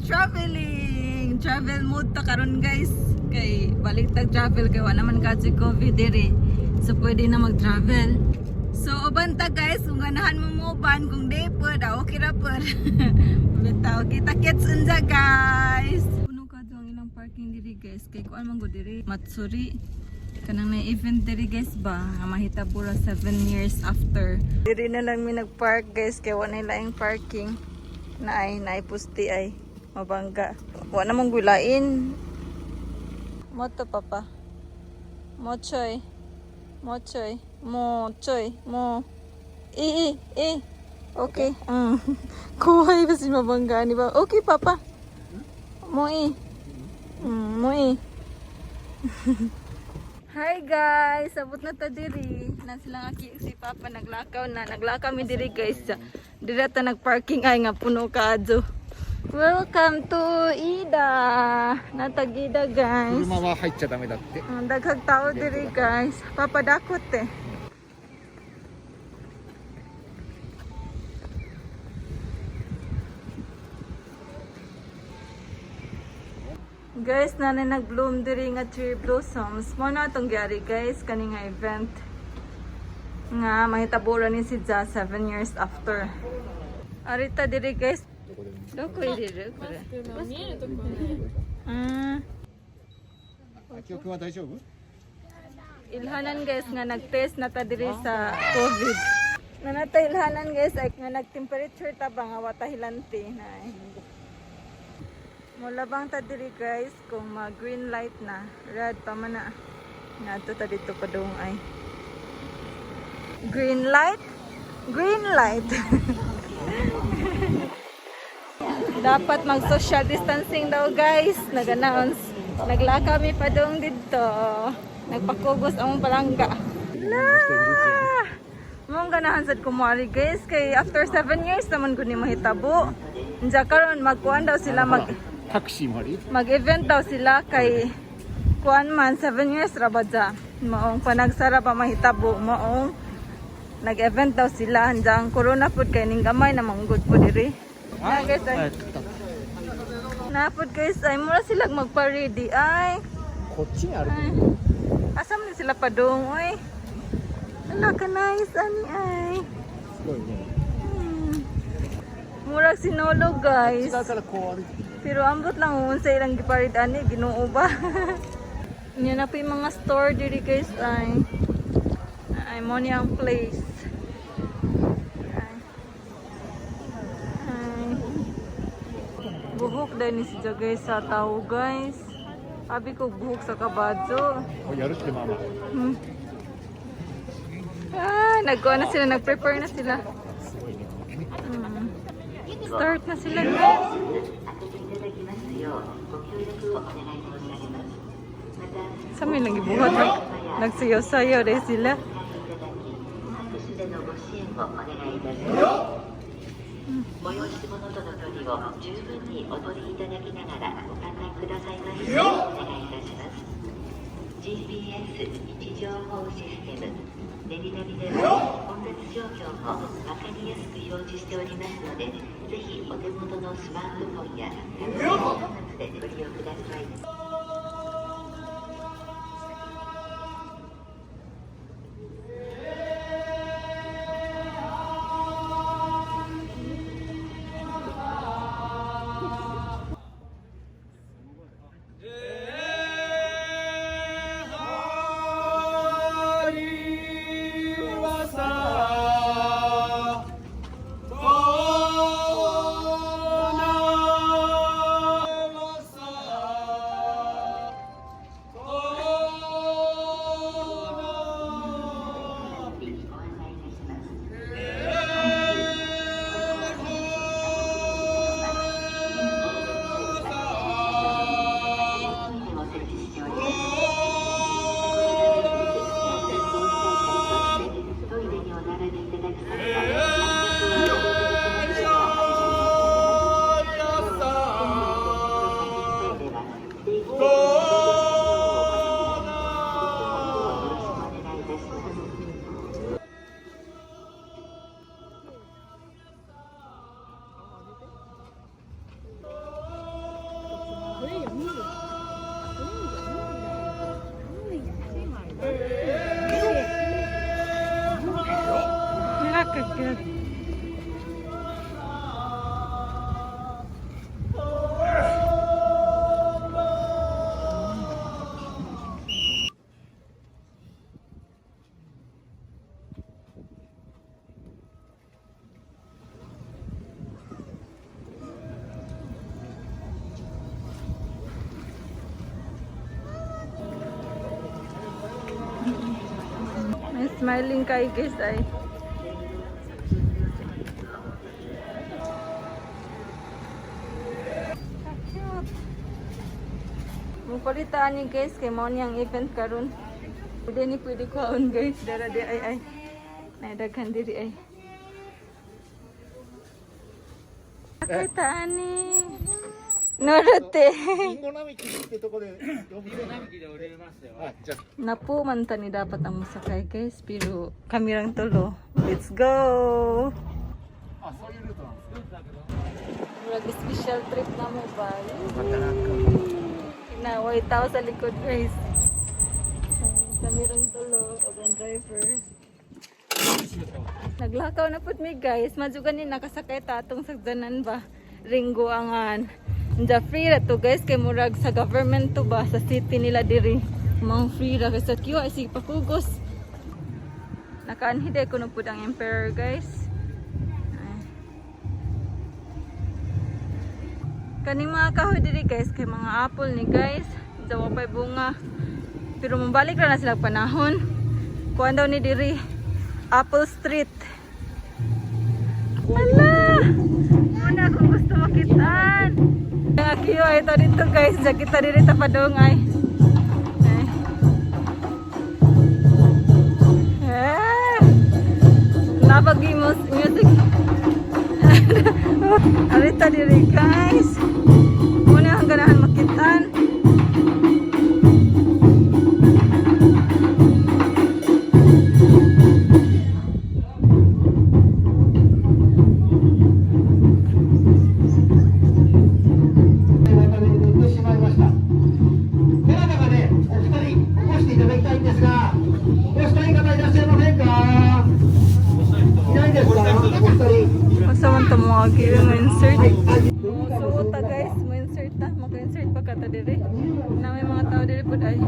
traveling. Travel mode ta karon guys. Kay balik tag travel kay wala naman kasi COVID dire. So pwede na mag-travel. So uban ta guys, kung ganahan mo mo ban kung di po, okay ra po. Bitaw kita kits unja guys. Puno ka ang ilang parking diri guys. Kay kuan man go diri Matsuri. Kanang may event diri guys ba nga mahitabo ra 7 years after. Diri na lang mi nagpark guys kay wala laing parking. Naay pusti ay mabangga. Wa namang gulain. Moto papa. Mochoy. Mochoy. Mochoy. Mo. Okay. Kuhay ba si mabangga ni ba? Okay papa. Mo Mo Hi guys, sabot na ta diri. Na sila aki si papa naglakaw na. Naglakaw mi diri guys. Diri ta nagparking ay nga puno kaadto. Welcome to Ida. Natag Ida guys. 車は入っちゃダメだって。 Daghang tao diri guys. Papadakot eh. Guys, nanay nag-bloom diri nga cherry blossoms. Mo na itong gyari guys, kani nga event. Nga, mahitabo ni si Ja 7 years after. Arita diri guys. Doko diri ko. 見えるところね。 記憶は大丈夫？ Ilhanan guys nga nag-test na ta diri sa COVID. Nanatay ilhanan guys ay nga nag-temperature ta ba nga wata hilante na. Mulabang ta diri guys kung mag-green light na, red pa man na. Ngadto ta dito pa dong ay. Green light? Green light. Dapat mag-social distancing daw guys, nag-announce. Naglaka mi pa dong dito. Nagpakugos ang palangga. La! Mong ganahan sad kumari guys kay after 7 years naman guni mahitabo. Unsa karon magkuan daw sila タクシーもあり？ mag-event daw sila kay kuan man 7 years ra ba dya. Maong panagsara pa mahitabo maong nag-event daw sila handang corona pud kay ning gamay na manggod po diri. Na guys ay. Napod guys ay mura sila magpa-ready ay. こっちにある。 Asam ni sila pa dong oy. Ala ka nice ani ay. すごいね。 Murag sinolo guys. だからこう歩いて。 Pero ambot lang unsa ilang giparid ani Ginoo ba. Nya na po yung mga store diri guys ay mo ni ang place. Ay. Buhok dahil ni si guys sa tao guys. Sabi ko buhok sa kabadso. おやるってママ。 Nagkuha na sila, nag-prepare na sila. すごいね。 Start na sila guys. Sa may lang ibuhat nagsayaw-sayaw rin sila. GPS 位置情報システムデリナビでは混雑状況も分かりやすく表示しておりますので、ぜひお手元のスマートフォンやタブレット端末でご利用ください。 「Nakakagat. May smiling kay guys ay. Mupalitaan ni guys kay mo niyang event karon. Pwede kaon guys, dara di ay. Naidaghan diri ay. Palitaan ni. Norte. リンゴ並木ってとこで動物園並木で降りれますよ。あ、じゃあ Napo man ta ni dapat ang musakay guys, pero kami lang tulo. Let's go! あ、そういうルートなんですね。 Murag special trip na mo ba? Inaway tao sa likod guys. Kami lang tulo, o ang driver. Naglakaw na pud mi guys, madyo ni nakasakay tatong sagdanan ba? Ringo angan. Nja free ra to guys, kay murag sa government to ba, sa city nila diri. Mga free ra kasi kiwa si papugos. Nakaanhide ko na pud ang emperor guys. Kaning mga kahoy diri guys, kay mga apple ni guys. Dawa pa'y bunga. Pero mabalik ra na sila panahon. Kuan daw ni diri Apple Street. Hala! Muna kung gusto makitaan. Ang akiyo ay ito dito guys. Diyan kita diri tapadongay. Napagi music. Arita diri guys. Muna ang ganahan makitaan. Masaman ta mga kiri mo insert. So ta guys, mo insert ta, mag-insert pa ka ta diri. Na may mga tao diri pud ay.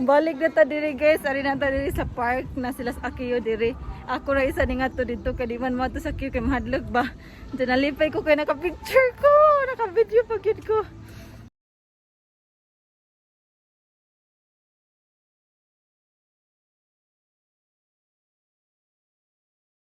Balik na ta diri guys, ari na ta diri sa park na sila sa Akiyo diri. Ako ra isa ni ngadto dito kay di man mo to sa Akiyo kay mahadlok ba. Diyan nalipay ko kay naka-picture ko, naka-video pa gyud ko.